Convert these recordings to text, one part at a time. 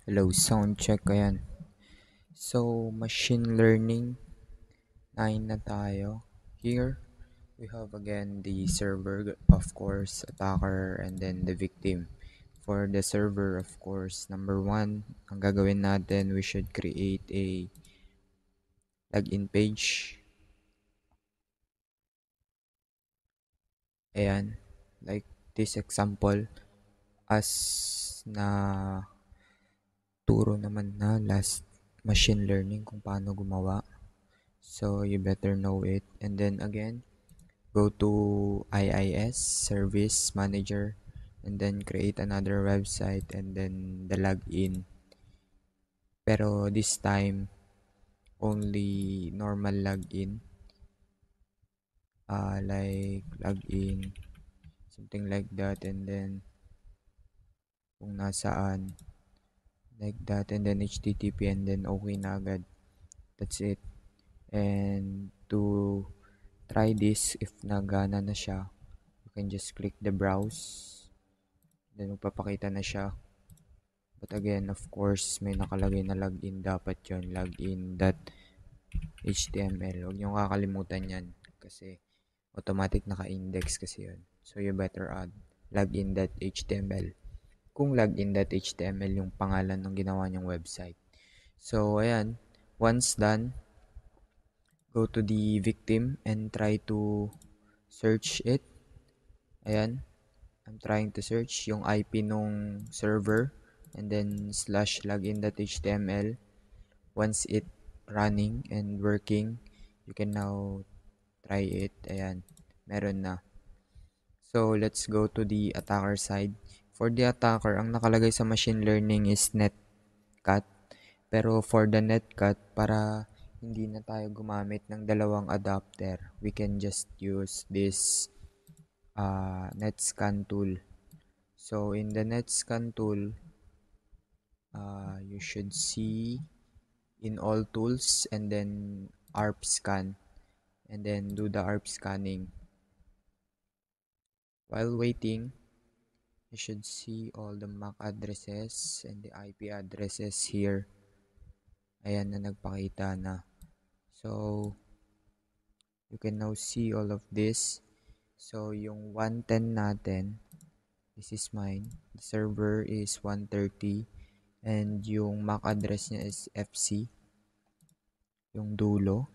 Hello, sound check. Ayan. So, machine learning, 9 na tayo. Here, we have again the server, of course, attacker, and then the victim. For the server, of course, number 1, ang gagawin natin, we should create a login page. Ayan. Like this example, as na turo naman na last machine learning kung paano gumawa. So, you better know it. And then again, go to IIS, Service Manager, and then create another website and then the login. Pero this time, only normal login. Like login, something like that. And then, kung nasaan, like that. And then HTTP and then okay na agad. That's it. And to try this, if nagana na siya, you can just click the browse. Then magpapakita na siya. But again, of course, may nakalagay na login. Dapat yun, login.html. Huwag niyong kakalimutan yan. Kasi automatic naka-index kasi yun. So, you better add login.html. Kung login.html yung pangalan ng ginawa niyong website. So, ayan. Once done, go to the victim and try to search it. Ayan. I'm trying to search yung IP nung server and then /login.html. Once it running and working, you can now try it. Ayan, meron na. So, let's go to the attacker side. For the attacker, ang nakalagay sa machine learning is netcat. Pero for the netcat, para hindi na tayo gumamit ng dalawang adapter, we can just use this netscan tool. So, in the netscan tool, you should see in all tools and then ARP scan and then do the ARP scanning. While waiting, you should see all the MAC addresses and the IP addresses here. Ayan na, nagpakita na. So, you can now see all of this. So, yung 110 natin, this is mine. The server is 130 and yung MAC address niya is FC, yung dulo.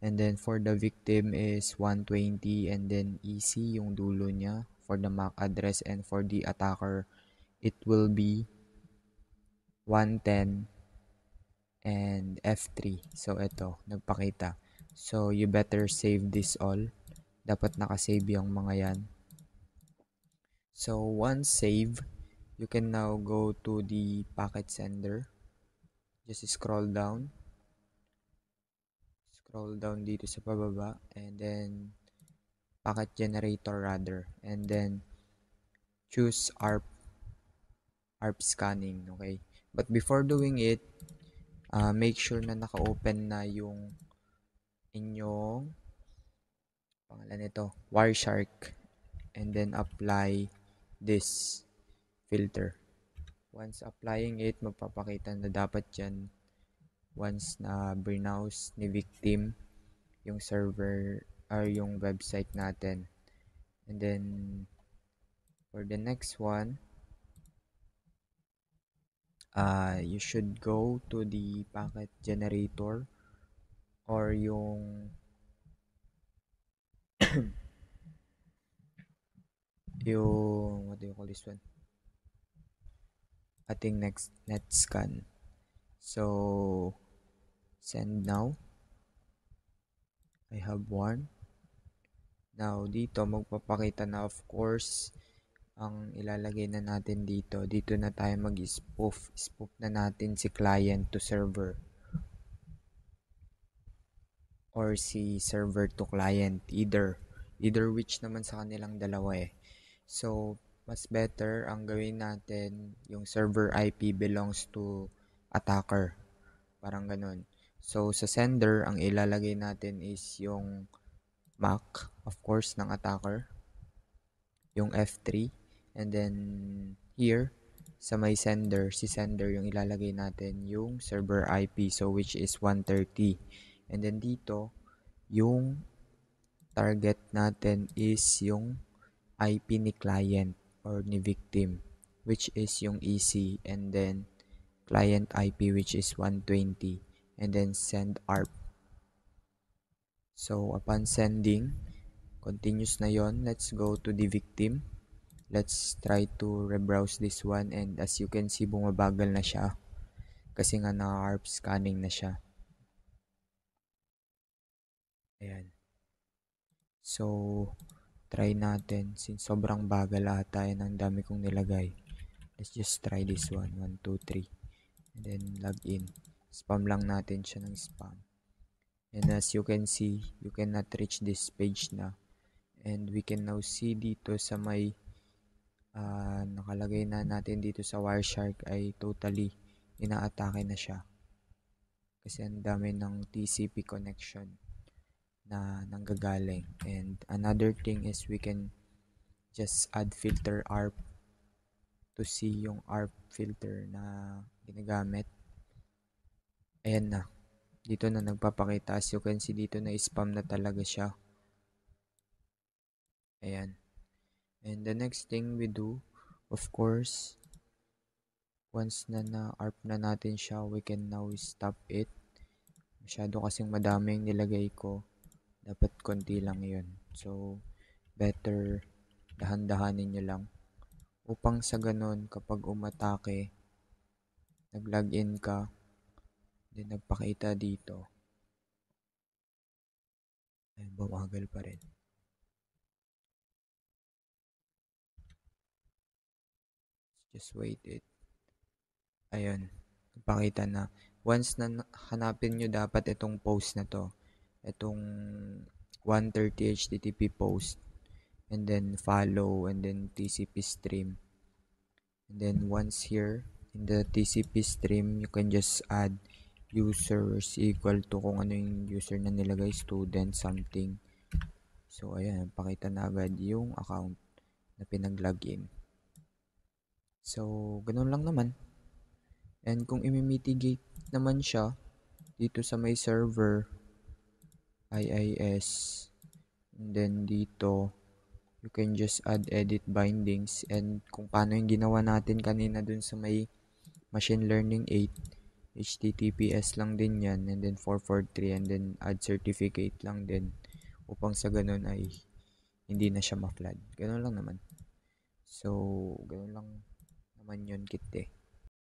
And then for the victim is 120 and then EC yung dulo niya for the MAC address, and for the attacker it will be 110 and F3. So ito, nagpakita. So you better save this all. Dapat nakasave yung mga yan. So once save, you can now go to the packet sender. Just scroll down dito sa pababa and then packet generator rather, and then choose ARP scanning. Okay, but before doing it, make sure na naka-open na yung inyong pangalan nito, Wireshark, and then apply this filter. Once applying it, magpapakita na dapat yan once na browse ni victim yung server or yung website natin. And then for the next one, you should go to the packet generator or yung what do you call this one? Ating next netscan. So send now. I have one. Now dito magpapakita na, of course, ang ilalagay na natin dito. Dito na tayo mag-spoof. Spoof na natin si client to server or si server to client, either which naman sa kanilang dalawa eh. So mas better ang gawin natin yung server IP belongs to attacker, parang ganun. So sa sender, ang ilalagay natin is yung MAC, of course, ng attacker, yung F3, and then here sa may sender, si sender yung ilalagay natin yung server IP, so which is 130. And then dito, yung target natin is yung IP ni client or ni victim, which is yung EC, and then client IP, which is 120, and then send ARP. So upon sending, continuous na yon. Let's go to the victim. Let's try to rebrowse this one, and as you can see, bumabagal na siya kasi nga na-ARP scanning na siya. Ayan. So, try natin. Since sobrang bagal ata yan, ang dami kong nilagay. Let's just try this one. 1, 2, 3. And then, log in. Spam lang natin siya ng spam. And as you can see, you cannot reach this page na. And we can now see dito sa may nakalagay na natin dito sa Wireshark ay totally inaatake na siya. Kasi ang dami ng TCP connection na nanggagaling. And another thing is we can just add filter ARP to see yung ARP filter na ginagamit. Ayan na. Dito na nagpapakita. As you can see dito na spam na talaga siya. Ayan. And the next thing we do, of course, once na na-ARP na natin siya, we can now stop it. Masyado kasing madaming nilagay ko. Dapat konti lang yun. So, better dahan-dahanin nyo lang. Upang sa ganun, kapag umatake, nag-login ka, then nagpakita dito. Ay, bumagal pa rin. Just wait it. Ayun, nagpakita na. Once na hanapin nyo dapat itong post na to, itong 130 HTTP post, and then follow, and then TCP stream. And then once here, in the TCP stream, you can just add users equal to kung ano yung user na nilagay, student, something. So, ayan, pakita na agad yung account na pinag-login. So, ganun lang naman. And kung i-mitigate naman siya dito sa may server, IIS, and then dito, you can just add edit bindings. And kung paano yung ginawa natin kanina dun sa may machine learning 8, HTTPS lang din yan, and then 443, and then add certificate lang din upang sa ganun ay hindi na siya ma-flood. Ganun lang naman. So, ganun lang naman yun, kit eh.